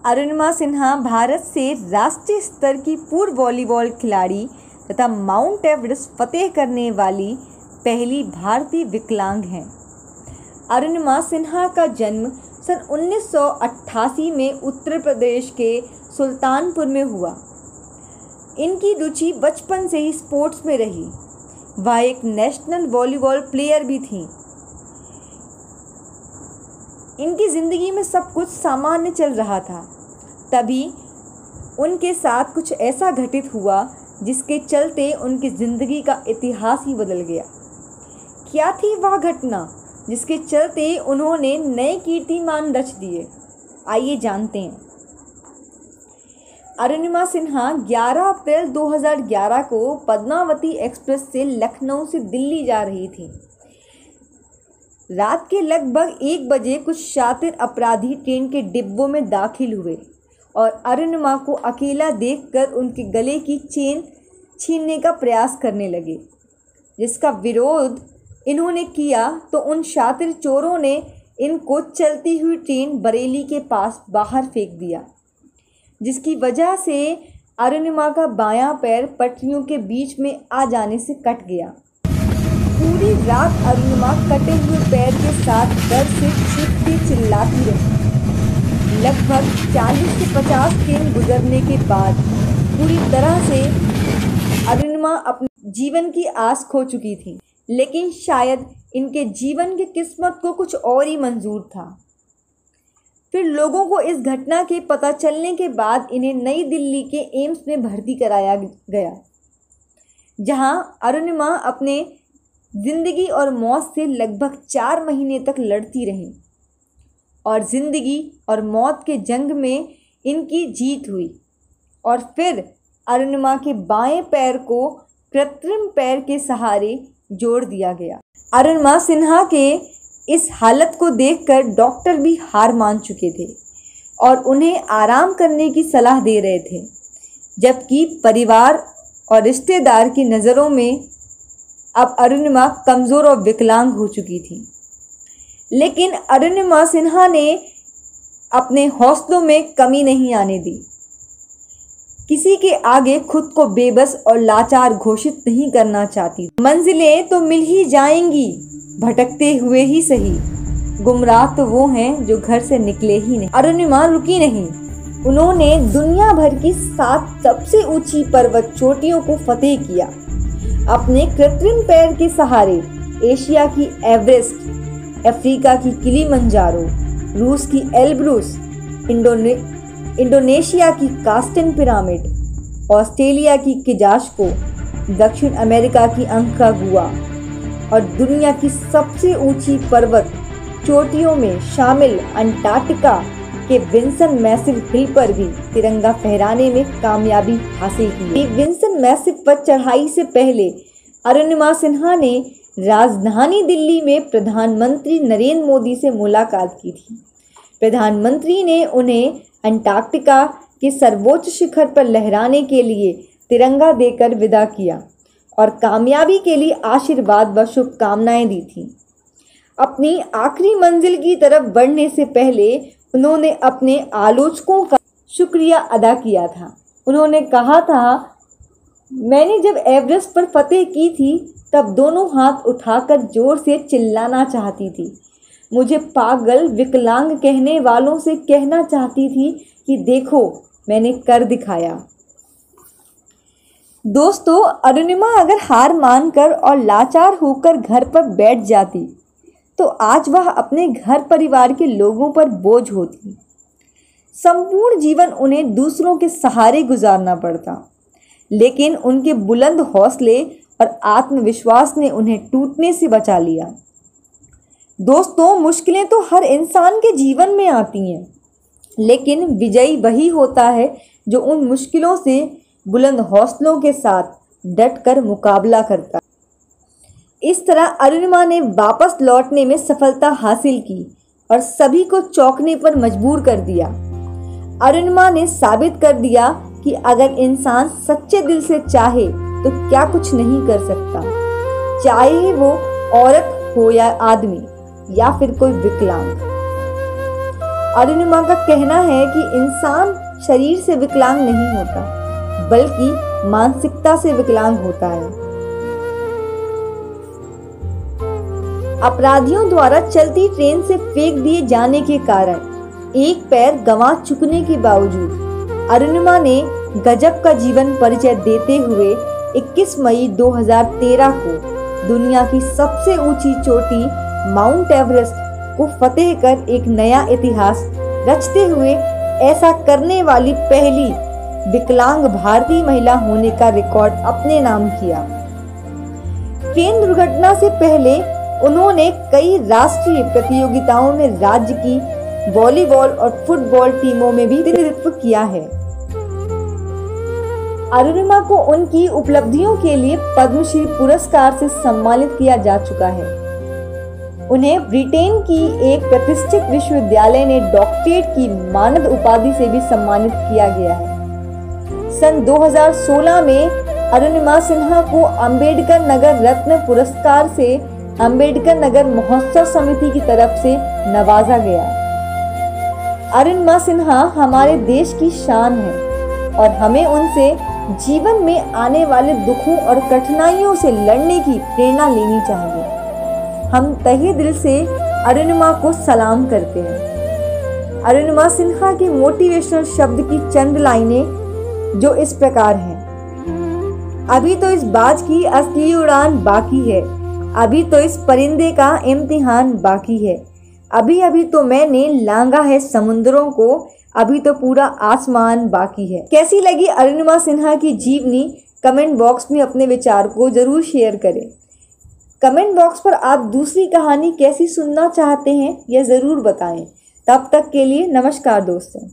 अरुणिमा सिन्हा भारत से राष्ट्रीय स्तर की पूर्व वॉलीबॉल खिलाड़ी तथा माउंट एवरेस्ट फतेह करने वाली पहली भारतीय विकलांग हैं। अरुणिमा सिन्हा का जन्म सन 1988 में उत्तर प्रदेश के सुल्तानपुर में हुआ। इनकी रुचि बचपन से ही स्पोर्ट्स में रही। वह एक नेशनल वॉलीबॉल प्लेयर भी थीं। इनकी ज़िंदगी में सब कुछ सामान्य चल रहा था, तभी उनके साथ कुछ ऐसा घटित हुआ जिसके चलते उनकी ज़िंदगी का इतिहास ही बदल गया। क्या थी वह घटना जिसके चलते उन्होंने नए कीर्तिमान रच दिए? आइए जानते हैं। अरुणिमा सिन्हा 11 अप्रैल 2011 को पद्मावती एक्सप्रेस से लखनऊ से दिल्ली जा रही थी। रात के लगभग 1 बजे कुछ शातिर अपराधी ट्रेन के डिब्बों में दाखिल हुए और अरुणिमा को अकेला देखकर उनके गले की चेन छीनने का प्रयास करने लगे, जिसका विरोध इन्होंने किया तो उन शातिर चोरों ने इनको चलती हुई ट्रेन बरेली के पास बाहर फेंक दिया, जिसकी वजह से अरुणिमा का बायां पैर पटरियों के बीच में आ जाने से कट गया। पूरी रात अरुणिमा कटे हुए पैर के साथ दर्द से चीखती चिल्लाती रही। लगभग 40 से 50 ट्रेन गुजरने के बाद पूरी तरह से अरुणिमा अपने जीवन की आस खो चुकी थी, लेकिन शायद इनके जीवन की किस्मत को कुछ और ही मंजूर था। फिर लोगों को इस घटना के पता चलने के बाद इन्हें नई दिल्ली के एम्स में भर्ती कराया गया, जहां अरुणिमा अपने ज़िंदगी और मौत से लगभग 4 महीने तक लड़ती रहीं और ज़िंदगी और मौत के जंग में इनकी जीत हुई। और फिर अरुणिमा के बाएं पैर को कृत्रिम पैर के सहारे जोड़ दिया गया। अरुणिमा सिन्हा के इस हालत को देखकर डॉक्टर भी हार मान चुके थे और उन्हें आराम करने की सलाह दे रहे थे, जबकि परिवार और रिश्तेदार की नज़रों में अब अरुणिमा कमज़ोर और विकलांग हो चुकी थी। लेकिन अरुणिमा सिन्हा ने अपने हौसलों में कमी नहीं आने दी। किसी के आगे खुद को बेबस और लाचार घोषित नहीं करना चाहती। मंजिलें तो मिल ही जाएंगी, भटकते हुए ही सही, गुमराह तो वो हैं जो घर से निकले ही नहीं। अरुणिमा रुकी नहीं। उन्होंने दुनिया भर की 7 सबसे ऊंची पर्वत चोटियों को फतेह किया। अपने कृत्रिम पैर के सहारे एशिया की एवरेस्ट, अफ्रीका की किलिमंजारो, रूस की एल्ब्रूस, इंडोनेशिया की कास्टन पिरामिड, ऑस्ट्रेलिया की किजास्को, दक्षिण अमेरिका की अंकागुआ और दुनिया की सबसे ऊंची पर्वत चोटियों में शामिल अंटार्कटिका के विंसन मैसिव हिल पर भी तिरंगा फहराने में कामयाबी हासिल की। विंसन मैसिव पर चढ़ाई से पहले अरुणिमा सिन्हा ने राजधानी दिल्ली में प्रधानमंत्री नरेंद्र मोदी से मुलाकात की थी। प्रधानमंत्री ने उन्हें अंटार्कटिका के सर्वोच्च शिखर पर लहराने के लिए तिरंगा देकर विदा किया और कामयाबी के लिए आशीर्वाद व शुभकामनाएं दी थीं। अपनी आखिरी मंजिल की तरफ बढ़ने से पहले उन्होंने अपने आलोचकों का शुक्रिया अदा किया था। उन्होंने कहा था, मैंने जब एवरेस्ट पर फतेह की थी तब दोनों हाथ उठाकर जोर से चिल्लाना चाहती थी। मुझे पागल विकलांग कहने वालों से कहना चाहती थी कि देखो मैंने कर दिखाया। दोस्तों, अरुणिमा अगर हार मानकर और लाचार होकर घर पर बैठ जाती तो आज वह अपने घर परिवार के लोगों पर बोझ होती। संपूर्ण जीवन उन्हें दूसरों के सहारे गुजारना पड़ता, लेकिन उनके बुलंद हौसले और आत्मविश्वास ने उन्हें टूटने से बचा लिया। दोस्तों, मुश्किलें तो हर इंसान के जीवन में आती हैं, लेकिन विजयी वही होता है जो उन मुश्किलों से बुलंद हौसलों के साथ डटकर मुकाबला करता है। इस तरह अरुणिमा ने वापस लौटने में सफलता हासिल की और सभी को चौंकने पर मजबूर कर दिया। अरुणिमा ने साबित कर दिया कि अगर इंसान सच्चे दिल से चाहे तो क्या कुछ नहीं कर सकता, चाहे वो औरत हो या आदमी या फिर कोई विकलांग। अरुणिमा का कहना है कि इंसान शरीर से विकलांग नहीं होता, बल्कि मानसिकता से विकलांग होता है। अपराधियों द्वारा चलती ट्रेन से फेंक दिए जाने के कारण एक पैर गंवा चुकने के बावजूद अरुणिमा ने गजब का जीवन परिचय देते हुए 21 मई 2013 को दुनिया की सबसे ऊंची चोटी माउंट एवरेस्ट को फतेह कर एक नया इतिहास रचते हुए ऐसा करने वाली पहली विकलांग भारतीय महिला होने का रिकॉर्ड अपने नाम किया। ट्रेन दुर्घटना से पहले उन्होंने कई राष्ट्रीय प्रतियोगिताओं में राज्य की वॉलीबॉल और फुटबॉल टीमों में भी नेतृत्व किया है। अरुणिमा को उनकी उपलब्धियों के लिए पद्मश्री पुरस्कार से सम्मानित किया जा चुका है। उन्हें ब्रिटेन की एक प्रतिष्ठित विश्वविद्यालय ने डॉक्टरेट की मानद उपाधि से भी सम्मानित किया गया है। सन 2016 में अरुणिमा सिन्हा को अंबेडकर नगर रत्न पुरस्कार से अंबेडकर नगर महोत्सव समिति की तरफ से नवाजा गया। अरुणिमा सिन्हा हमारे देश की शान है और हमें उनसे जीवन में आने वाले दुखों और कठिनाइयों से लड़ने की प्रेरणा लेनी चाहिए। हम तहे दिल से अरुणिमा को सलाम करते हैं। अरुणिमा सिन्हा के मोटिवेशनल शब्द की चंद लाइनें जो इस प्रकार हैं। अभी तो इस बाज की असली उड़ान बाकी है, अभी तो इस परिंदे का इम्तिहान बाकी है, अभी अभी तो मैंने लांघा है समुद्रों को, अभी तो पूरा आसमान बाकी है। कैसी लगी अरुणिमा सिन्हा की जीवनी? कमेंट बॉक्स में अपने विचार को जरूर शेयर करें। कमेंट बॉक्स पर आप दूसरी कहानी कैसी सुनना चाहते हैं यह ज़रूर बताएं। तब तक के लिए नमस्कार दोस्तों।